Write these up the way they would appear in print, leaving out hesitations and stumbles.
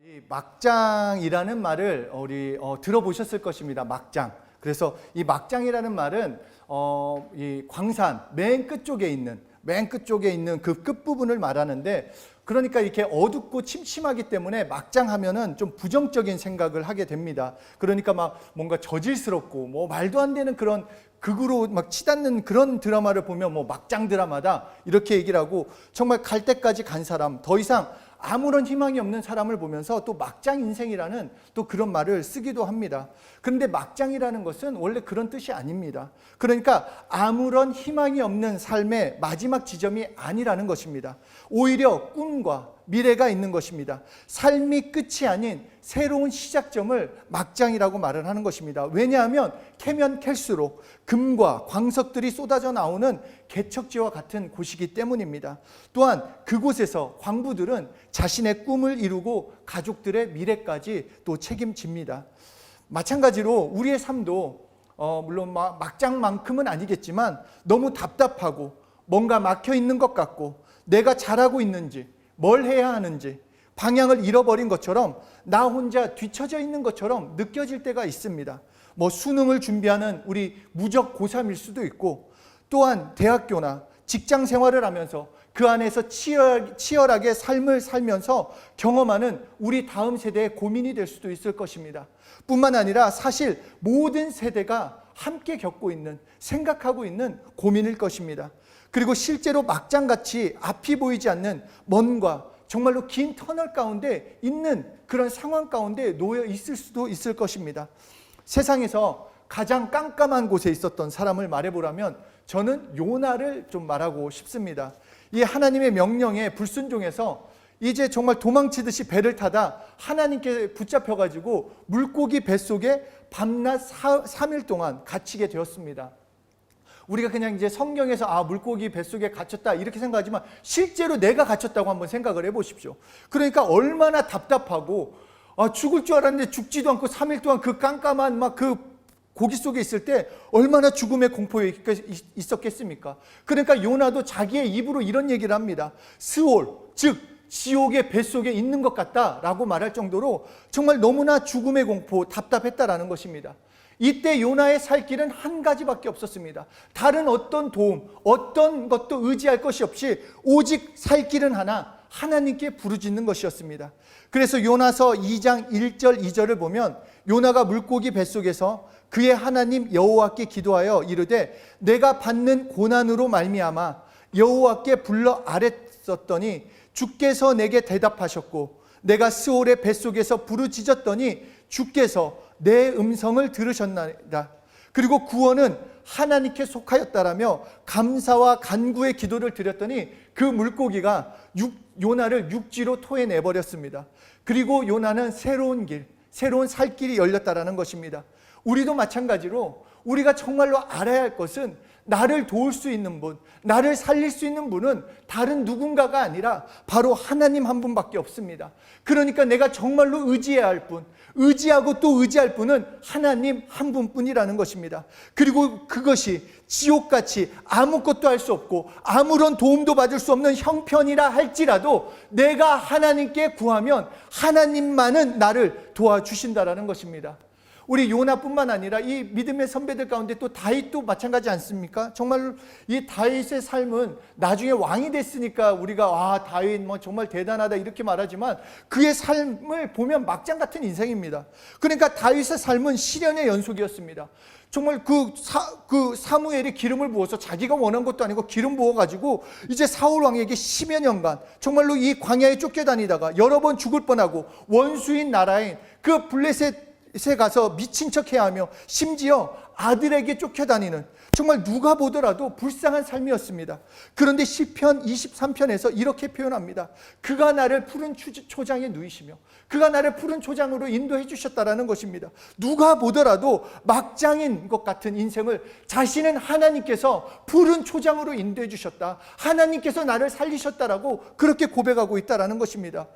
이 막장이라는 말을 우리 들어보셨을 것입니다. 막장. 그래서 이 막장이라는 말은 이 광산 맨 끝쪽에 있는 그 끝부분을 말하는데, 그러니까 이렇게 어둡고 침침하기 때문에 막장하면은 좀 부정적인 생각을 하게 됩니다. 그러니까 막 뭔가 저질스럽고 뭐 말도 안 되는 그런 극으로 막 치닫는 그런 드라마를 보면 뭐 막장 드라마다 이렇게 얘기를 하고, 정말 갈 때까지 간 사람, 더 이상 아무런 희망이 없는 사람을 보면서 또 막장 인생이라는 또 그런 말을 쓰기도 합니다. 그런데 막장이라는 것은 원래 그런 뜻이 아닙니다. 그러니까 아무런 희망이 없는 삶의 마지막 지점이 아니라는 것입니다. 오히려 꿈과 미래가 있는 것입니다. 삶이 끝이 아닌 새로운 시작점을 막장이라고 말을 하는 것입니다. 왜냐하면 캐면 캘수록 금과 광석들이 쏟아져 나오는 개척지와 같은 곳이기 때문입니다. 또한 그곳에서 광부들은 자신의 꿈을 이루고 가족들의 미래까지 또 책임집니다. 마찬가지로 우리의 삶도 물론 막장만큼은 아니겠지만 너무 답답하고 뭔가 막혀 있는 것 같고 내가 잘하고 있는지 뭘 해야 하는지 방향을 잃어버린 것처럼 나 혼자 뒤처져 있는 것처럼 느껴질 때가 있습니다. 뭐 수능을 준비하는 우리 무적 고3일 수도 있고, 또한 대학교나 직장 생활을 하면서 그 안에서 치열하게 삶을 살면서 경험하는 우리 다음 세대의 고민이 될 수도 있을 것입니다. 뿐만 아니라 사실 모든 세대가 함께 겪고 있는, 생각하고 있는 고민일 것입니다. 그리고 실제로 막장같이 앞이 보이지 않는 먼과 정말로 긴 터널 가운데 있는 그런 상황 가운데 놓여 있을 수도 있을 것입니다. 세상에서 가장 깜깜한 곳에 있었던 사람을 말해보라면 저는 요나를 좀 말하고 싶습니다. 이 하나님의 명령에 불순종해서 이제 정말 도망치듯이 배를 타다 하나님께 붙잡혀가지고 물고기 뱃속에 밤낮 3일 동안 갇히게 되었습니다. 우리가 그냥 이제 성경에서 물고기 뱃속에 갇혔다 이렇게 생각하지만 실제로 내가 갇혔다고 한번 생각을 해보십시오. 그러니까 얼마나 답답하고 죽을 줄 알았는데 죽지도 않고 3일 동안 그 깜깜한 막 그 고기 속에 있을 때 얼마나 죽음의 공포에 있었겠습니까? 그러니까 요나도 자기의 입으로 이런 얘기를 합니다. 스올, 즉 지옥의 뱃속에 있는 것 같다라고 말할 정도로 정말 너무나 죽음의 공포, 답답했다라는 것입니다. 이때 요나의 살 길은 한 가지밖에 없었습니다. 다른 어떤 도움, 어떤 것도 의지할 것이 없이 오직 살 길은 하나, 하나님께 부르짖는 것이었습니다. 그래서 요나서 2장 1절 2절을 보면 요나가 물고기 뱃속에서 그의 하나님 여호와께 기도하여 이르되 내가 받는 고난으로 말미암아 여호와께 불러 아뢰었더니 주께서 내게 대답하셨고 내가 스올의 뱃속에서 부르짖었더니 주께서 내 음성을 들으셨나이다. 그리고 구원은 하나님께 속하였다라며 감사와 간구의 기도를 드렸더니 그 물고기가 요나를 육지로 토해내버렸습니다. 그리고 요나는 새로운 길, 새로운 살 길이 열렸다라는 것입니다. 우리도 마찬가지로 우리가 정말로 알아야 할 것은 나를 도울 수 있는 분, 나를 살릴 수 있는 분은 다른 누군가가 아니라 바로 하나님 한 분밖에 없습니다. 그러니까 내가 정말로 의지해야 할 분, 의지하고 또 의지할 분은 하나님 한 분뿐이라는 것입니다. 그리고 그것이 지옥같이 아무것도 할 수 없고 아무런 도움도 받을 수 없는 형편이라 할지라도 내가 하나님께 구하면 하나님만은 나를 도와주신다라는 것입니다. 우리 요나뿐만 아니라 이 믿음의 선배들 가운데 또 다윗도 마찬가지 않습니까? 정말 이 다윗의 삶은 나중에 왕이 됐으니까 우리가 다윗 정말 대단하다 이렇게 말하지만 그의 삶을 보면 막장 같은 인생입니다. 그러니까 다윗의 삶은 시련의 연속이었습니다. 정말 그 사무엘이 기름을 부어서 자기가 원한 것도 아니고 기름 부어가지고 이제 사울 왕에게 10여 년간 정말로 이 광야에 쫓겨다니다가 여러 번 죽을 뻔하고 원수인 나라인 그 블레셋에 가서 미친 척해야 하며 심지어 아들에게 쫓겨다니는 정말 누가 보더라도 불쌍한 삶이었습니다. 그런데 시편 23편에서 이렇게 표현합니다. 그가 나를 푸른 초장에 누이시며 그가 나를 푸른 초장으로 인도해 주셨다라는 것입니다. 누가 보더라도 막장인 것 같은 인생을 자신은 하나님께서 푸른 초장으로 인도해 주셨다, 하나님께서 나를 살리셨다라고 그렇게 고백하고 있다라는 것입니다.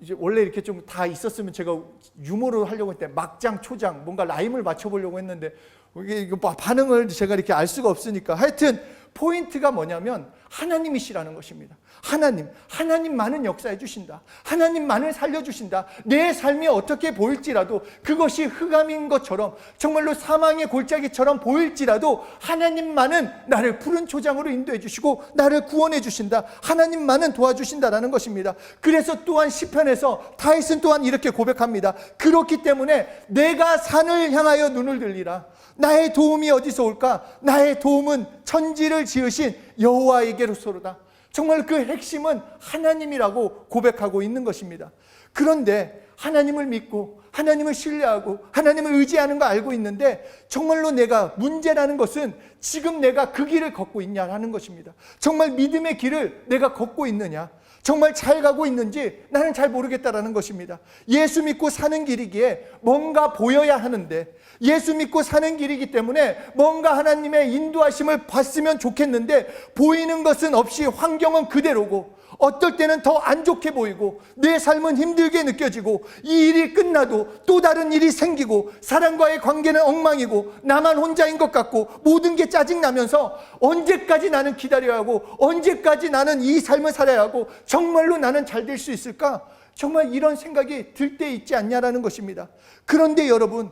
이제 원래 이렇게 좀 다 있었으면 제가 유머로 하려고 했는데 막장, 초장, 뭔가 라임을 맞춰보려고 했는데 이게 반응을 제가 이렇게 알 수가 없으니까 하여튼 포인트가 뭐냐면 하나님이시라는 것입니다. 하나님만은 역사해 주신다. 하나님만을 살려주신다. 내 삶이 어떻게 보일지라도, 그것이 흑암인 것처럼, 정말로 사망의 골짜기처럼 보일지라도 하나님만은 나를 푸른 초장으로 인도해 주시고 나를 구원해 주신다. 하나님만은 도와주신다라는 것입니다. 그래서 또한 시편에서 다윗은 또한 이렇게 고백합니다. 그렇기 때문에 내가 산을 향하여 눈을 들리라. 나의 도움이 어디서 올까? 나의 도움은 천지를 지으신 여호와에게로소로다. 정말 그 핵심은 하나님이라고 고백하고 있는 것입니다. 그런데 하나님을 믿고 하나님을 신뢰하고 하나님을 의지하는 거 알고 있는데, 정말로 내가 문제라는 것은 지금 내가 그 길을 걷고 있냐라는 것입니다. 정말 믿음의 길을 내가 걷고 있느냐, 정말 잘 가고 있는지 나는 잘 모르겠다라는 것입니다. 예수 믿고 사는 길이기에 뭔가 보여야 하는데, 예수 믿고 사는 길이기 때문에 뭔가 하나님의 인도하심을 받으면 좋겠는데 보이는 것은 없이 환경은 그대로고, 어떨 때는 더 안 좋게 보이고 내 삶은 힘들게 느껴지고, 이 일이 끝나도 또 다른 일이 생기고 사람과의 관계는 엉망이고 나만 혼자인 것 같고 모든 게 짜증나면서 언제까지 나는 기다려야 하고 언제까지 나는 이 삶을 살아야 하고 정말로 나는 잘 될 수 있을까? 정말 이런 생각이 들 때 있지 않냐라는 것입니다. 그런데 여러분,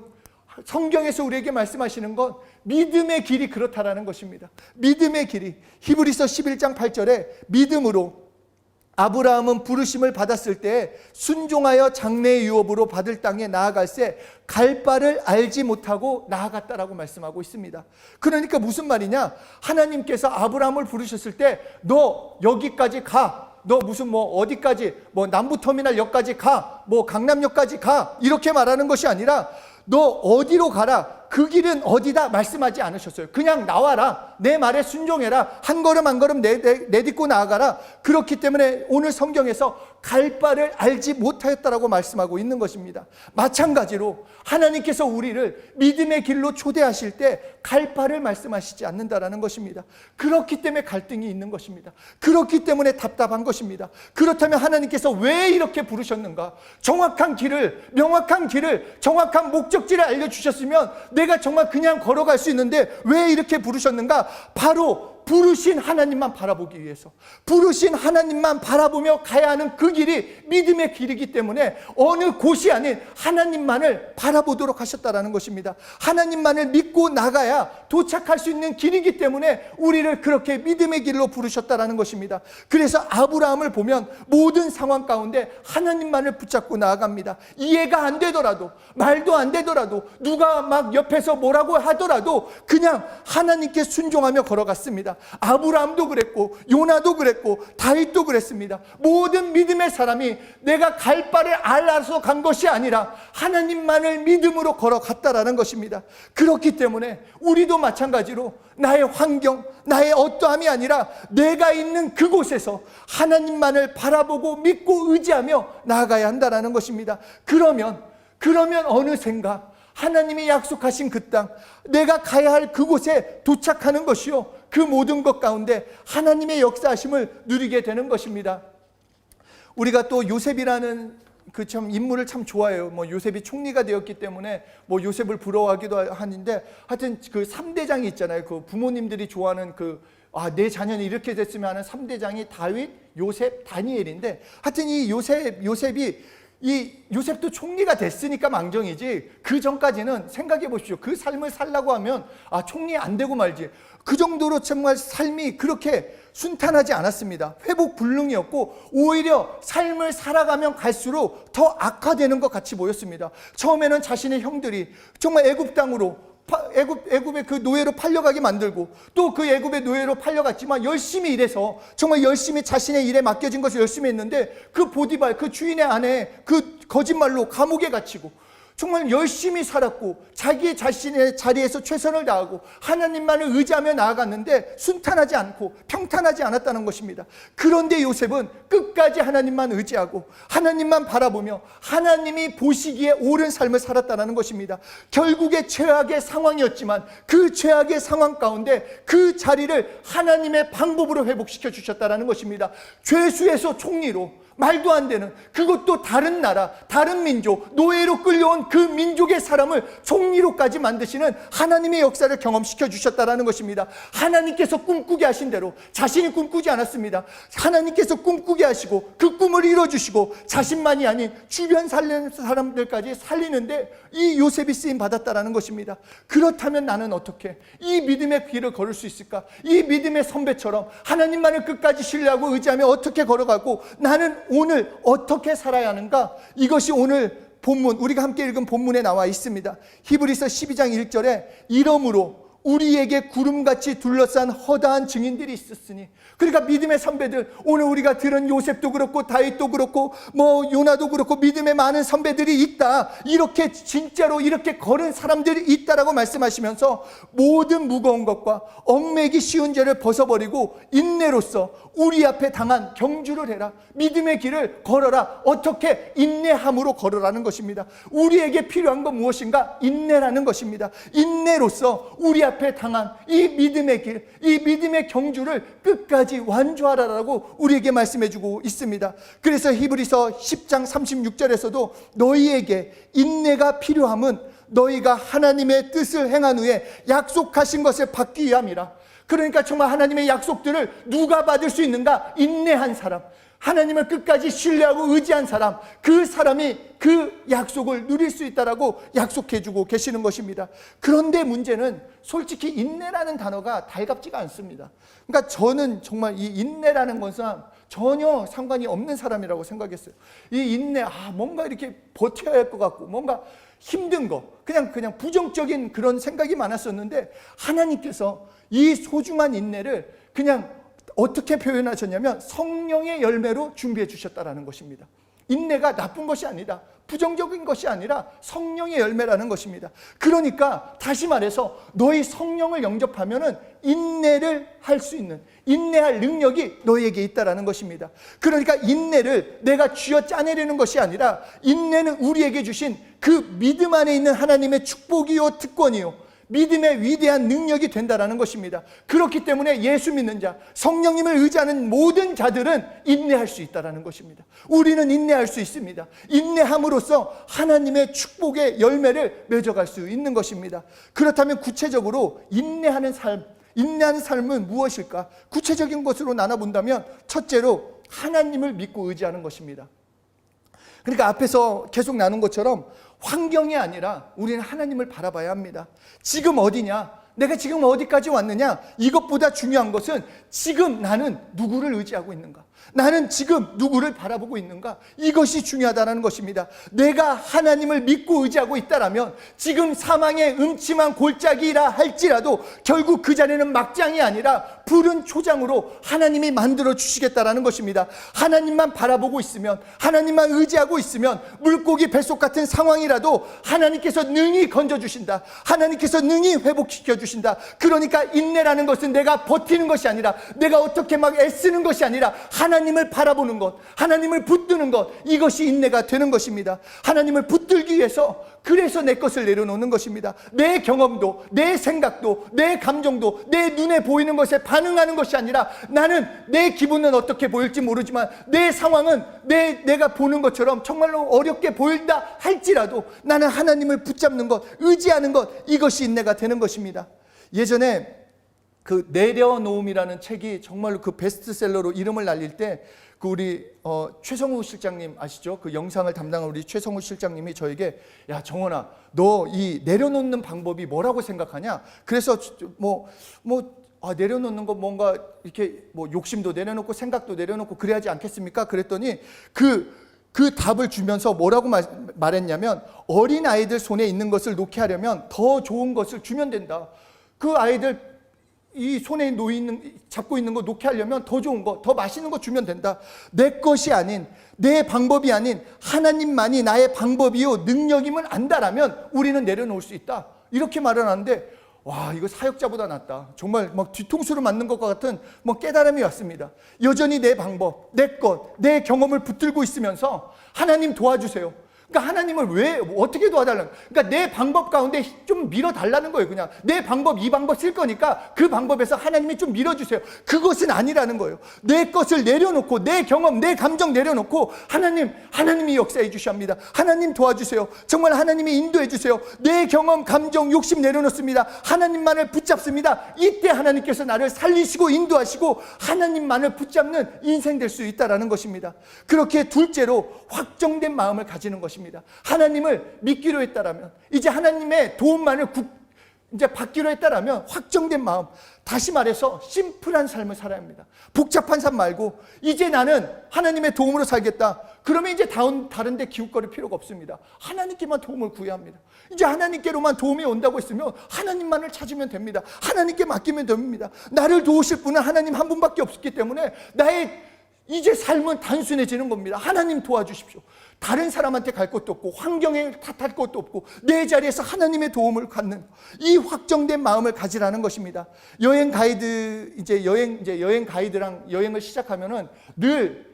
성경에서 우리에게 말씀하시는 건 믿음의 길이 그렇다라는 것입니다. 믿음의 길이, 히브리서 11장 8절에 믿음으로 아브라함은 부르심을 받았을 때 순종하여 장래의 유업으로 받을 땅에 나아갈새 갈 바를 알지 못하고 나아갔다라고 말씀하고 있습니다. 그러니까 무슨 말이냐? 하나님께서 아브라함을 부르셨을 때 너 여기까지 가, 너 무슨 뭐 어디까지, 뭐 남부터미널역까지 가, 뭐 강남역까지 가, 이렇게 말하는 것이 아니라 너 어디로 가라, 그 길은 어디다 말씀하지 않으셨어요. 그냥 나와라, 내 말에 순종해라, 한 걸음 한 걸음 내딛고 나아가라. 그렇기 때문에 오늘 성경에서 갈 바를 알지 못하였다라고 말씀하고 있는 것입니다. 마찬가지로 하나님께서 우리를 믿음의 길로 초대하실 때 갈 바를 말씀하시지 않는다라는 것입니다. 그렇기 때문에 갈등이 있는 것입니다. 그렇기 때문에 답답한 것입니다. 그렇다면 하나님께서 왜 이렇게 부르셨는가? 정확한 길을, 명확한 길을, 정확한 목적지를 알려주셨으면 내가 정말 그냥 걸어갈 수 있는데 왜 이렇게 부르셨는가? 바로 부르신 하나님만 바라보기 위해서, 부르신 하나님만 바라보며 가야 하는 그 길이 믿음의 길이기 때문에 어느 곳이 아닌 하나님만을 바라보도록 하셨다라는 것입니다. 하나님만을 믿고 나가야 도착할 수 있는 길이기 때문에 우리를 그렇게 믿음의 길로 부르셨다라는 것입니다. 그래서 아브라함을 보면 모든 상황 가운데 하나님만을 붙잡고 나아갑니다. 이해가 안 되더라도, 말도 안 되더라도, 누가 막 옆에서 뭐라고 하더라도 그냥 하나님께 순종하며 걸어갔습니다. 아브라함도 그랬고 요나도 그랬고 다윗도 그랬습니다. 모든 믿음의 사람이 내가 갈 바를 알아서 간 것이 아니라 하나님만을 믿음으로 걸어갔다라는 것입니다. 그렇기 때문에 우리도 마찬가지로 나의 환경, 나의 어떠함이 아니라 내가 있는 그곳에서 하나님만을 바라보고 믿고 의지하며 나아가야 한다는 것입니다. 그러면 어느샌가 하나님이 약속하신 그 땅, 내가 가야 할 그곳에 도착하는 것이요, 그 모든 것 가운데 하나님의 역사하심을 누리게 되는 것입니다. 우리가 또 요셉이라는 그 참 인물을 참 좋아해요. 뭐 요셉이 총리가 되었기 때문에 뭐 요셉을 부러워하기도 하는데, 하여튼 그 3대장이 있잖아요. 그 부모님들이 좋아하는 내 자녀는 이렇게 됐으면 하는 3대장이 다윗, 요셉, 다니엘인데, 하여튼 이 요셉도 총리가 됐으니까 망정이지, 그 전까지는 생각해 보십시오. 그 삶을 살라고 하면 총리 안 되고 말지. 그 정도로 정말 삶이 그렇게 순탄하지 않았습니다. 회복불능이었고 오히려 삶을 살아가면 갈수록 더 악화되는 것 같이 보였습니다. 처음에는 자신의 형들이 정말 애굽 땅으로, 애굽의 그 노예로 팔려가게 만들고, 또 그 애굽의 노예로 팔려갔지만 열심히 일해서 정말 열심히 자신의 일에 맡겨진 것을 열심히 했는데, 그 보디발, 그 주인의 아내, 그 거짓말로 감옥에 갇히고 정말 열심히 살았고 자기 자신의 자리에서 최선을 다하고 하나님만을 의지하며 나아갔는데 순탄하지 않고 평탄하지 않았다는 것입니다. 그런데 요셉은 끝까지 하나님만 의지하고 하나님만 바라보며 하나님이 보시기에 옳은 삶을 살았다는 것입니다. 결국에 최악의 상황이었지만 그 최악의 상황 가운데 그 자리를 하나님의 방법으로 회복시켜 주셨다는 것입니다. 죄수에서 총리로, 말도 안 되는, 그것도 다른 나라, 다른 민족, 노예로 끌려온 그 민족의 사람을 총리로까지 만드시는 하나님의 역사를 경험시켜 주셨다라는 것입니다. 하나님께서 꿈꾸게 하신 대로, 자신이 꿈꾸지 않았습니다. 하나님께서 꿈꾸게 하시고 그 꿈을 이뤄주시고 자신만이 아닌 주변 사람들까지 살리는데 이 요셉이 쓰임 받았다라는 것입니다. 그렇다면 나는 어떻게 이 믿음의 길을 걸을 수 있을까? 이 믿음의 선배처럼 하나님만을 끝까지 신뢰하고 의지하며 어떻게 걸어가고 나는 오늘 어떻게 살아야 하는가? 이것이 오늘 본문, 우리가 함께 읽은 본문에 나와 있습니다. 히브리서 12장 1절에 이러므로 우리에게 구름같이 둘러싼 허다한 증인들이 있었으니, 그러니까 믿음의 선배들, 오늘 우리가 들은 요셉도 그렇고 다윗도 그렇고 요나도 그렇고 믿음의 많은 선배들이 있다, 이렇게 진짜로 이렇게 걸은 사람들이 있다라고 말씀하시면서 모든 무거운 것과 얽매기 쉬운 죄를 벗어버리고 인내로서 우리 앞에 당한 경주를 해라. 믿음의 길을 걸어라. 어떻게? 인내함으로 걸어라는 것입니다. 우리에게 필요한 건 무엇인가? 인내라는 것입니다. 인내로서 우리 앞에 당한 이 믿음의 길, 이 믿음의 경주를 끝까지 완주하라라고 우리에게 말씀해주고 있습니다. 그래서 히브리서 10장 36절에서도 너희에게 인내가 필요함은 너희가 하나님의 뜻을 행한 후에 약속하신 것을 받기 위함이라. 그러니까 정말 하나님의 약속들을 누가 받을 수 있는가? 인내한 사람, 하나님을 끝까지 신뢰하고 의지한 사람, 그 사람이 그 약속을 누릴 수 있다라고 약속해주고 계시는 것입니다. 그런데 문제는 솔직히 인내라는 단어가 달갑지가 않습니다. 그러니까 저는 정말 이 인내라는 것은 전혀 상관이 없는 사람이라고 생각했어요. 이 인내, 뭔가 이렇게 버텨야 할 것 같고 뭔가 힘든 거, 그냥 부정적인 그런 생각이 많았었는데 하나님께서 이 소중한 인내를 그냥 어떻게 표현하셨냐면 성령의 열매로 준비해 주셨다라는 것입니다. 인내가 나쁜 것이 아니다, 부정적인 것이 아니라 성령의 열매라는 것입니다. 그러니까 다시 말해서 너희 성령을 영접하면은 인내를 할 수 있는, 인내할 능력이 너희에게 있다라는 것입니다. 그러니까 인내를 내가 쥐어 짜내려는 것이 아니라 인내는 우리에게 주신 그 믿음 안에 있는 하나님의 축복이요 특권이요 믿음의 위대한 능력이 된다라는 것입니다. 그렇기 때문에 예수 믿는 자, 성령님을 의지하는 모든 자들은 인내할 수 있다라는 것입니다. 우리는 인내할 수 있습니다. 인내함으로써 하나님의 축복의 열매를 맺어갈 수 있는 것입니다. 그렇다면 구체적으로 인내하는 삶은 무엇일까? 구체적인 것으로 나눠본다면 첫째로 하나님을 믿고 의지하는 것입니다. 그러니까 앞에서 계속 나눈 것처럼 환경이 아니라 우리는 하나님을 바라봐야 합니다. 지금 어디냐? 내가 지금 어디까지 왔느냐? 이것보다 중요한 것은 지금 나는 누구를 의지하고 있는가? 나는 지금 누구를 바라보고 있는가? 이것이 중요하다는 것입니다. 내가 하나님을 믿고 의지하고 있다라면 지금 사망의 음침한 골짜기라 할지라도 결국 그 자리는 막장이 아니라 푸른 초장으로 하나님이 만들어 주시겠다라는 것입니다. 하나님만 바라보고 있으면, 하나님만 의지하고 있으면 물고기 뱃속 같은 상황이라도 하나님께서 능히 건져주신다. 하나님께서 능히 회복시켜 주신다. 그러니까 인내라는 것은 내가 버티는 것이 아니라, 내가 어떻게 막 애쓰는 것이 아니라 하나님을 바라보는 것, 하나님을 붙드는 것, 이것이 인내가 되는 것입니다. 하나님을 붙들기 위해서, 그래서 내 것을 내려놓는 것입니다. 내 경험도, 내 생각도, 내 감정도, 내 눈에 보이는 것에 반응하는 것이 아니라, 나는 내 기분은 어떻게 보일지 모르지만 내 상황은 내가 보는 것처럼 정말로 어렵게 보인다 할지라도 나는 하나님을 붙잡는 것, 의지하는 것, 이것이 인내가 되는 것입니다. 예전에 그 내려놓음이라는 책이 정말로 그 베스트셀러로 이름을 날릴 때 그 우리 최성우 실장님 아시죠? 그 영상을 담당한 우리 최성우 실장님이 저에게, 야 정원아, 너 이 내려놓는 방법이 뭐라고 생각하냐? 그래서 내려놓는 거 뭔가 이렇게 욕심도 내려놓고 생각도 내려놓고 그래야지 않겠습니까? 그랬더니 그 답을 주면서 뭐라고 말했냐면, 어린 아이들 손에 있는 것을 놓게 하려면 더 좋은 것을 주면 된다. 그 아이들 이 손에 잡고 있는 거 놓게 하려면 더 좋은 거, 더 맛있는 거 주면 된다. 내 것이 아닌, 내 방법이 아닌 하나님만이 나의 방법이요 능력임을 안다라면 우리는 내려놓을 수 있다. 이렇게 말을 하는데, 와, 이거 사역자보다 낫다. 정말 막 뒤통수를 맞는 것과 같은 깨달음이 왔습니다. 여전히 내 방법, 내 것, 내 경험을 붙들고 있으면서 하나님 도와주세요. 그러니까 하나님을 왜 어떻게 도와달라는 거예요? 그러니까 내 방법 가운데 좀 밀어달라는 거예요. 그냥 내 방법, 이 방법 쓸 거니까 그 방법에서 하나님이 좀 밀어주세요. 그것은 아니라는 거예요. 내 것을 내려놓고, 내 경험, 내 감정 내려놓고, 하나님이 역사해 주셔야 합니다. 하나님 도와주세요. 정말 하나님이 인도해 주세요. 내 경험, 감정, 욕심 내려놓습니다. 하나님만을 붙잡습니다. 이때 하나님께서 나를 살리시고 인도하시고 하나님만을 붙잡는 인생 될 수 있다라는 것입니다. 그렇게 둘째로 확정된 마음을 가지는 것입니다. 하나님을 믿기로 했다라면, 이제 하나님의 도움만을 이제 받기로 했다라면 확정된 마음, 다시 말해서 심플한 삶을 살아야 합니다. 복잡한 삶 말고 이제 나는 하나님의 도움으로 살겠다. 그러면 이제 다른 데 기웃거릴 필요가 없습니다. 하나님께만 도움을 구해야 합니다. 이제 하나님께로만 도움이 온다고 했으면 하나님만을 찾으면 됩니다. 하나님께 맡기면 됩니다. 나를 도우실 분은 하나님 한 분밖에 없기 때문에 나의 이제 삶은 단순해지는 겁니다. 하나님 도와주십시오. 다른 사람한테 갈 것도 없고 환경에 탓할 것도 없고 내 자리에서 하나님의 도움을 갖는 이 확정된 마음을 가지라는 것입니다. 여행 가이드랑 여행을 시작하면은 늘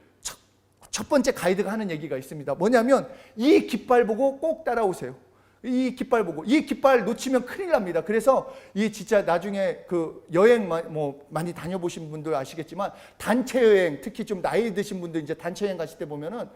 첫 번째 가이드가 하는 얘기가 있습니다. 뭐냐면 이 깃발 보고 꼭 따라오세요. 이 깃발 보고, 이 깃발 놓치면 큰일 납니다. 그래서 이 진짜 나중에 그 여행 많이 다녀보신 분들 아시겠지만 단체 여행, 특히 좀 나이 드신 분들 이제 단체 여행 가실 때 보면은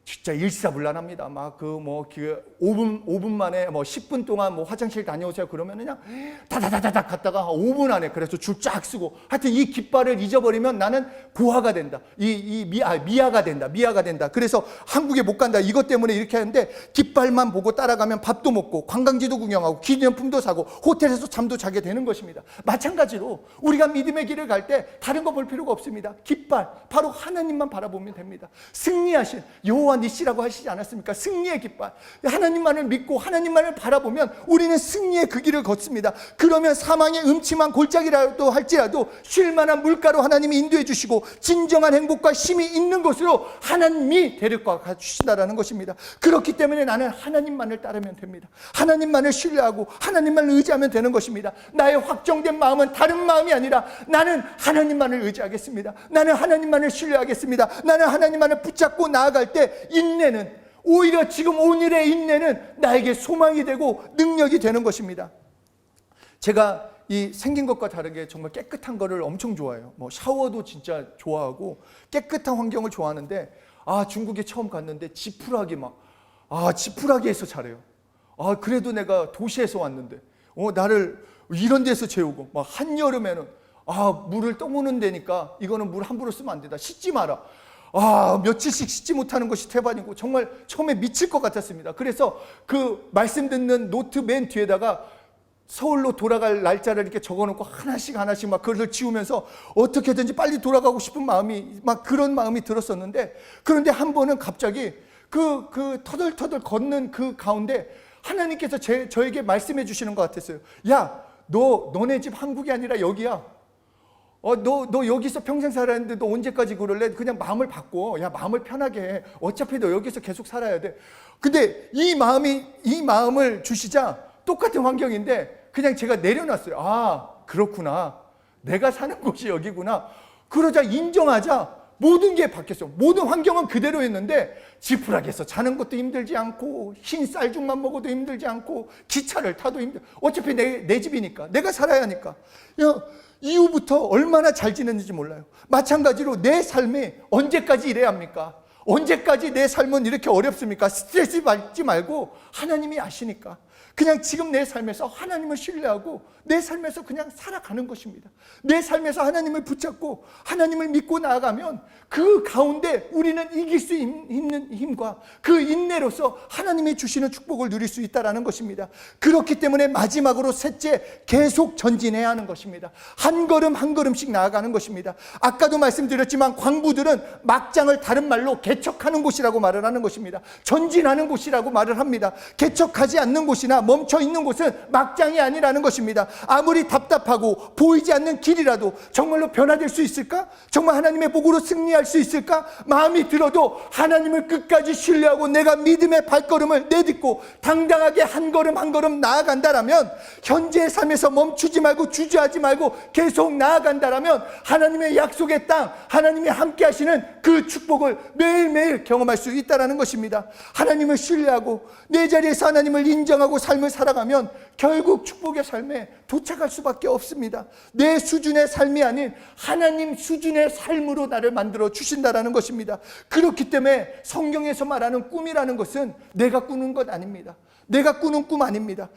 진짜 일사불란합니다. 막 5분 만에 10분 동안 화장실 다녀오세요. 그러면 그냥 다다다다닥 갔다가 5분 안에 그래서 줄 쫙 쓰고 하여튼 이 깃발을 잊어버리면 나는 고아가 된다. 미아가 된다. 그래서 한국에 못 간다. 이것 때문에 이렇게 하는데 깃발만 보고 따라가면 밥도 먹고 관광지도 구경하고 기념품도 사고 호텔에서 잠도 자게 되는 것입니다. 마찬가지로 우리가 믿음의 길을 갈 때 다른 거 볼 필요가 없습니다. 깃발, 바로 하나님만 바라보면 됩니다. 승리하신 여호와 니시라고 하시지 않았습니까? 승리의 깃발. 하나님만을 믿고 하나님만을 바라보면 우리는 승리의 그 길을 걷습니다. 그러면 사망의 음침한 골짜기라도 할지라도 쉴 만한 물가로 하나님이 인도해 주시고 진정한 행복과 쉼이 있는 곳으로 하나님이 데려가 주신다라는 것입니다. 그렇기 때문에 나는 하나님만을 따르면 됩니다. 하나님만을 신뢰하고 하나님만을 의지하면 되는 것입니다. 나의 확정된 마음은 다른 마음이 아니라 나는 하나님만을 의지하겠습니다. 나는 하나님만을 신뢰하겠습니다. 나는 하나님만을 붙잡고 나아갈 때 인내는, 오히려 지금 오늘의 인내는 나에게 소망이 되고 능력이 되는 것입니다. 제가 이 생긴 것과 다르게 정말 깨끗한 거를 엄청 좋아해요. 샤워도 진짜 좋아하고 깨끗한 환경을 좋아하는데 중국에 처음 갔는데 지푸라기 지푸라기에서 잘해요. 그래도 내가 도시에서 왔는데 나를 이런 데서 재우고 한여름에는 물을 떠무는 데니까 이거는 물 함부로 쓰면 안 된다. 씻지 마라. 며칠씩 씻지 못하는 것이 태반이고 정말 처음에 미칠 것 같았습니다. 그래서 그 말씀 듣는 노트 맨 뒤에다가 서울로 돌아갈 날짜를 이렇게 적어놓고 하나씩 막 그것을 지우면서 어떻게든지 빨리 돌아가고 싶은 마음이 그런 마음이 들었었는데, 그런데 한 번은 갑자기 그 터덜터덜 걷는 그 가운데 하나님께서 저에게 말씀해 주시는 것 같았어요. 야, 너네 집 한국이 아니라 여기야. 너 여기서 평생 살았는데 너 언제까지 그럴래? 그냥 마음을 바꿔. 야, 마음을 편하게 해. 어차피 너 여기서 계속 살아야 돼. 근데 이 마음을 주시자 똑같은 환경인데 그냥 제가 내려놨어요. 그렇구나. 내가 사는 곳이 여기구나. 그러자 인정하자 모든 게 바뀌었어요. 모든 환경은 그대로였는데 지푸라기에서 자는 것도 힘들지 않고 흰 쌀죽만 먹어도 힘들지 않고 기차를 타도 어차피 내 집이니까 내가 살아야 하니까. 이후부터 얼마나 잘 지냈는지 몰라요. 마찬가지로 내 삶이 언제까지 이래야 합니까? 언제까지 내 삶은 이렇게 어렵습니까? 스트레스 받지 말고 하나님이 아시니까 그냥 지금 내 삶에서 하나님을 신뢰하고 내 삶에서 그냥 살아가는 것입니다. 내 삶에서 하나님을 붙잡고 하나님을 믿고 나아가면 그 가운데 우리는 이길 수 있는 힘과 그 인내로서 하나님이 주시는 축복을 누릴 수 있다는 것입니다. 그렇기 때문에 마지막으로 셋째, 계속 전진해야 하는 것입니다. 한 걸음 한 걸음씩 나아가는 것입니다. 아까도 말씀드렸지만 광부들은 막장을 다른 말로 개척하는 곳이라고 말을 하는 것입니다. 전진하는 곳이라고 말을 합니다. 개척하지 않는 곳이 곳이나 멈춰 있는 곳은 막장이 아니라는 것입니다. 아무리 답답하고 보이지 않는 길이라도 정말로 변화될 수 있을까? 정말 하나님의 복으로 승리할 수 있을까? 마음이 들어도 하나님을 끝까지 신뢰하고 내가 믿음의 발걸음을 내딛고 당당하게 한 걸음 한 걸음 나아간다라면, 현재의 삶에서 멈추지 말고 주저하지 말고 계속 나아간다라면 하나님의 약속의 땅, 하나님이 함께 하시는 그 축복을 매일매일 경험할 수 있다는 것입니다. 하나님을 신뢰하고 내 자리에서 하나님을 인정하고 삶을 살아가면 결국 축복의 삶에 도착할 수밖에 없습니다. 내 수준의 삶이 아닌 하나님 수준의 삶으로 나를 만들어 주신다는 것입니다. 그렇기 때문에 성경에서 말하는 꿈이라는 것은 내가 꾸는 것 아닙니다. 내가 꾸는 꿈 아닙니다.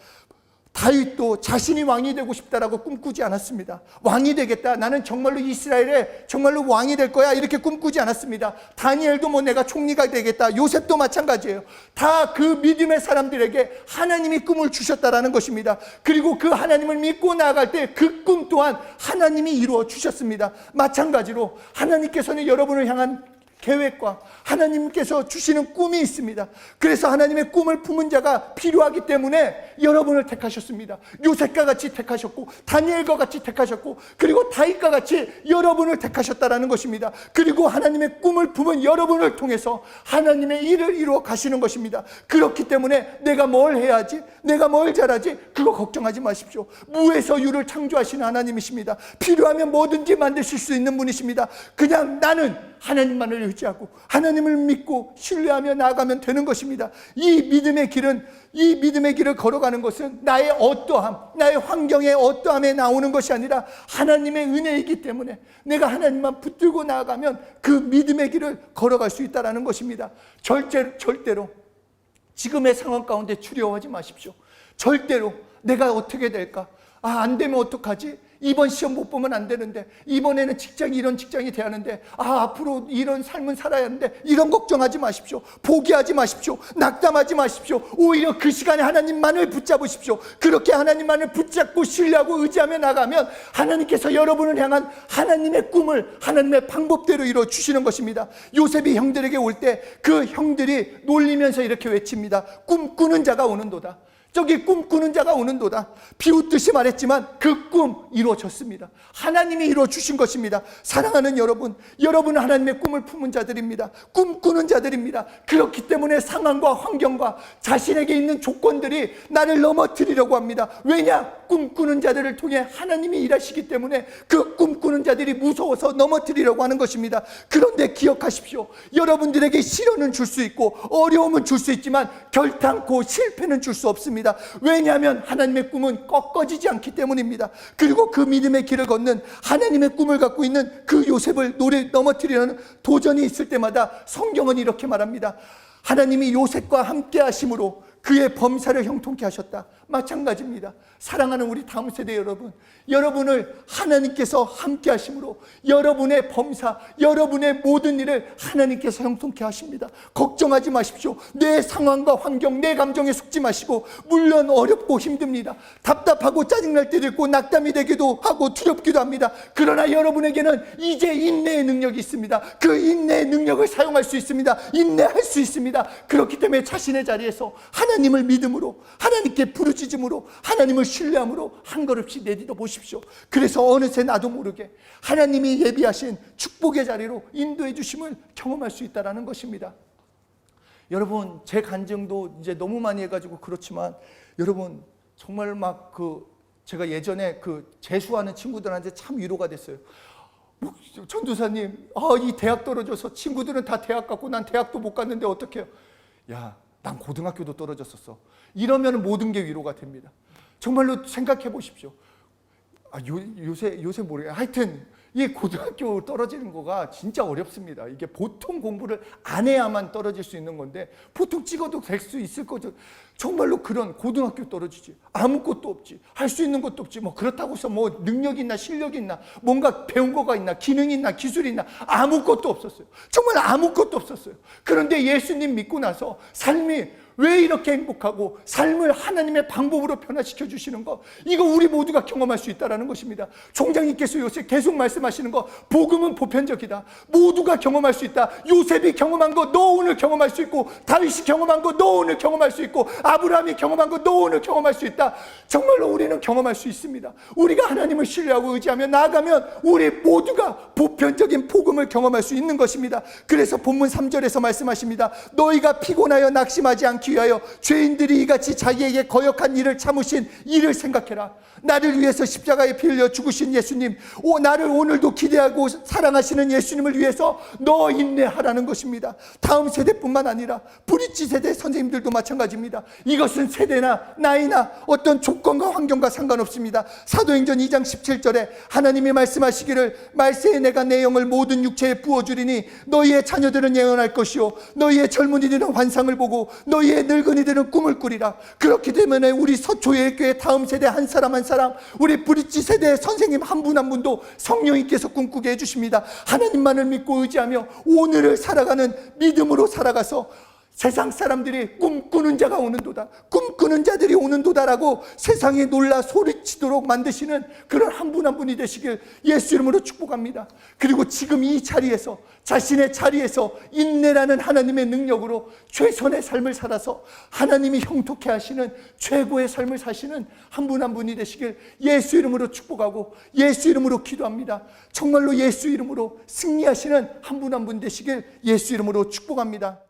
다윗도 자신이 왕이 되고 싶다라고 꿈꾸지 않았습니다. 왕이 되겠다, 나는 정말로 이스라엘의 정말로 왕이 될 거야, 이렇게 꿈꾸지 않았습니다. 다니엘도 뭐 내가 총리가 되겠다, 요셉도 마찬가지예요. 다 그 믿음의 사람들에게 하나님이 꿈을 주셨다라는 것입니다. 그리고 그 하나님을 믿고 나아갈 때 그 꿈 또한 하나님이 이루어 주셨습니다. 마찬가지로 하나님께서는 여러분을 향한 계획과 하나님께서 주시는 꿈이 있습니다. 그래서 하나님의 꿈을 품은 자가 필요하기 때문에 여러분을 택하셨습니다. 요셉과 같이 택하셨고, 다니엘과 같이 택하셨고, 그리고 다윗과 같이 여러분을 택하셨다라는 것입니다. 그리고 하나님의 꿈을 품은 여러분을 통해서 하나님의 일을 이루어 가시는 것입니다. 그렇기 때문에 내가 뭘 해야지, 내가 뭘 잘하지, 그거 걱정하지 마십시오. 무에서 유를 창조하시는 하나님이십니다. 필요하면 뭐든지 만드실 수 있는 분이십니다. 그냥 나는 하나님만을 의지하고 하나님을 믿고 신뢰하며 나아가면 되는 것입니다. 이 믿음의 길을 걸어가는 것은 나의 어떠함, 나의 환경의 어떠함에 나오는 것이 아니라 하나님의 은혜이기 때문에 내가 하나님만 붙들고 나아가면 그 믿음의 길을 걸어갈 수 있다는 것입니다. 절대로 지금의 상황 가운데 두려워하지 마십시오. 절대로 내가 어떻게 될까? 안 되면 어떡하지? 이번 시험 못 보면 안 되는데, 이번에는 직장이 이런 직장이 돼야 하는데, 앞으로 이런 삶은 살아야 하는데, 이런 걱정하지 마십시오. 포기하지 마십시오. 낙담하지 마십시오. 오히려 그 시간에 하나님만을 붙잡으십시오. 그렇게 하나님만을 붙잡고 신뢰하고 의지하며 나가면 하나님께서 여러분을 향한 하나님의 꿈을 하나님의 방법대로 이루어 주시는 것입니다. 요셉이 형들에게 올 때 그 형들이 놀리면서 이렇게 외칩니다. 꿈꾸는 자가 오는도다. 저기 꿈꾸는 자가 오는도다. 비웃듯이 말했지만 그 꿈 이루어졌습니다. 하나님이 이루어주신 것입니다. 사랑하는 여러분, 여러분은 하나님의 꿈을 품은 자들입니다. 꿈꾸는 자들입니다. 그렇기 때문에 상황과 환경과 자신에게 있는 조건들이 나를 넘어뜨리려고 합니다. 왜냐? 꿈꾸는 자들을 통해 하나님이 일하시기 때문에 그 꿈꾸는 자들이 무서워서 넘어뜨리려고 하는 것입니다. 그런데 기억하십시오. 여러분들에게 시련은 줄 수 있고 어려움은 줄 수 있지만 결단코 실패는 줄 수 없습니다. 왜냐하면 하나님의 꿈은 꺾어지지 않기 때문입니다. 그리고 그 믿음의 길을 걷는 하나님의 꿈을 갖고 있는 그 요셉을 넘어뜨리려는 도전이 있을 때마다 성경은 이렇게 말합니다. 하나님이 요셉과 함께 하심으로 그의 범사를 형통케 하셨다. 마찬가지입니다. 사랑하는 우리 다음 세대 여러분, 여러분을 하나님께서 함께 하심으로 여러분의 범사, 여러분의 모든 일을 하나님께서 형통케 하십니다. 걱정하지 마십시오. 내 상황과 환경, 내 감정에 속지 마시고, 물론 어렵고 힘듭니다. 답답하고 짜증날 때도 있고 낙담이 되기도 하고 두렵기도 합니다. 그러나 여러분에게는 이제 인내의 능력이 있습니다. 그 인내의 능력을 사용할 수 있습니다. 인내할 수 있습니다. 그렇기 때문에 자신의 자리에서 하나님을 믿음으로, 하나님께 부르짖음으로, 하나님을 신뢰함으로 한 걸음씩 내딛어 보십시오. 그래서 어느새 나도 모르게 하나님이 예비하신 축복의 자리로 인도해 주심을 경험할 수 있다는 것입니다. 여러분, 제 간증도 이제 너무 많이 해가지고 그렇지만, 여러분 정말 제가 예전에 재수하는 친구들한테 참 위로가 됐어요. 전도사님, 이 대학 떨어져서 친구들은 다 대학 갔고 난 대학도 못 갔는데 어떡해요? 야, 난 고등학교도 떨어졌었어. 이러면 모든 게 위로가 됩니다. 정말로 생각해 보십시오. 요새 모르겠어요. 하여튼 이 고등학교 떨어지는 거가 진짜 어렵습니다. 이게 보통 공부를 안 해야만 떨어질 수 있는 건데, 보통 찍어도 될 수 있을 거죠. 정말로 그런 고등학교 떨어지지, 아무것도 없지, 할 수 있는 것도 없지, 그렇다고 해서 능력이 있나 실력이 있나, 뭔가 배운 거가 있나, 기능이 있나, 기술이 있나, 아무것도 없었어요. 정말 아무것도 없었어요. 그런데 예수님 믿고 나서 삶이 왜 이렇게 행복하고 삶을 하나님의 방법으로 변화시켜 주시는 거, 이거 우리 모두가 경험할 수 있다는 것입니다. 총장님께서 요새 계속 말씀하시는 거, 복음은 보편적이다. 모두가 경험할 수 있다. 요셉이 경험한 거 너 오늘 경험할 수 있고, 다윗이 경험한 거 너 오늘 경험할 수 있고, 아브라함이 경험한 거 너 오늘 경험할 수 있다. 정말로 우리는 경험할 수 있습니다. 우리가 하나님을 신뢰하고 의지하며 나아가면 우리 모두가 보편적인 복음을 경험할 수 있는 것입니다. 그래서 본문 3절에서 말씀하십니다. 너희가 피곤하여 낙심하지 않기 위하여 죄인들이 이같이 자기에게 거역한 일을 참으신 이를 생각해라. 나를 위해서 십자가에 피 흘려 죽으신 예수님, 나를 오늘도 기대하고 사랑하시는 예수님을 위해서 너 인내하라는 것입니다. 다음 세대뿐만 아니라 브릿지 세대 선생님들도 마찬가지입니다. 이것은 세대나 나이나 어떤 조건과 환경과 상관없습니다. 사도행전 2장 17절에 하나님이 말씀하시기를 말세에 내가 내 영을 모든 육체에 부어주리니 너희의 자녀들은 예언할 것이요 너희의 젊은이들은 환상을 보고 너희의 늙은이들은 꿈을 꾸리라. 그렇기 때문에 우리 서초예교회 다음 세대 한 사람 한 사람, 우리 브릿지 세대의 선생님 한 분 한 분도 성령님께서 꿈꾸게 해주십니다. 하나님만을 믿고 의지하며 오늘을 살아가는 믿음으로 살아가서 세상 사람들이 꿈꾸는 자가 오는도다, 꿈꾸는 자들이 오는도다라고 세상에 놀라 소리치도록 만드시는 그런 한 분 한 분이 되시길 예수 이름으로 축복합니다. 그리고 지금 이 자리에서, 자신의 자리에서 인내라는 하나님의 능력으로 최선의 삶을 살아서 하나님이 형통케 하시는 최고의 삶을 사시는 한 분 한 분이 되시길 예수 이름으로 축복하고 예수 이름으로 기도합니다. 정말로 예수 이름으로 승리하시는 한 분 한 분 되시길 예수 이름으로 축복합니다.